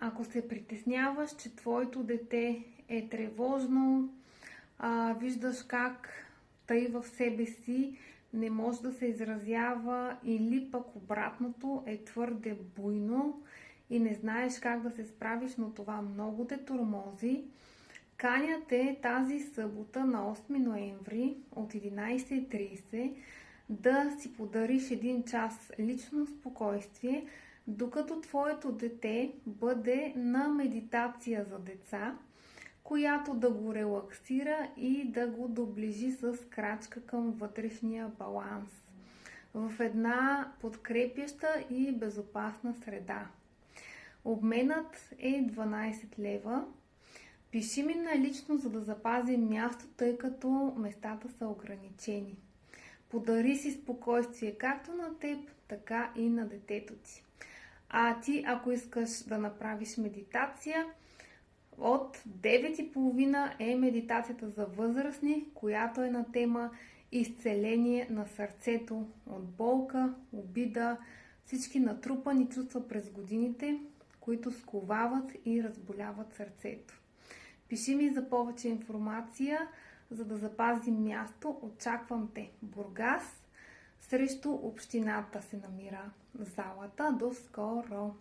Ако се притесняваш, че твоето дете е тревожно, виждаш как тъй в себе си не може да се изразява или пък обратното е твърде буйно и не знаеш как да се справиш, но това много те тормози, каня те тази събота на 8 ноември от 11:30 да си подариш 1 час лично спокойствие, докато твоето дете бъде на медитация за деца, която да го релаксира и да го доближи с крачка към вътрешния баланс в една подкрепяща и безопасна среда. Обменът е 12 лева. Пиши ми на лично, за да запазим място, тъй като местата са ограничени. Подари си спокойствие както на теб, така и на детето ти. А ти, ако искаш да направиш медитация, от 9:30 е медитацията за възрастни, която е на тема изцеление на сърцето от болка, обида, всички натрупани чувства през годините, които сковават и разболяват сърцето. Пиши ми за повече информация, за да запазим място. Очаквам те. Бургас, срещу общината се намира залата. До скоро!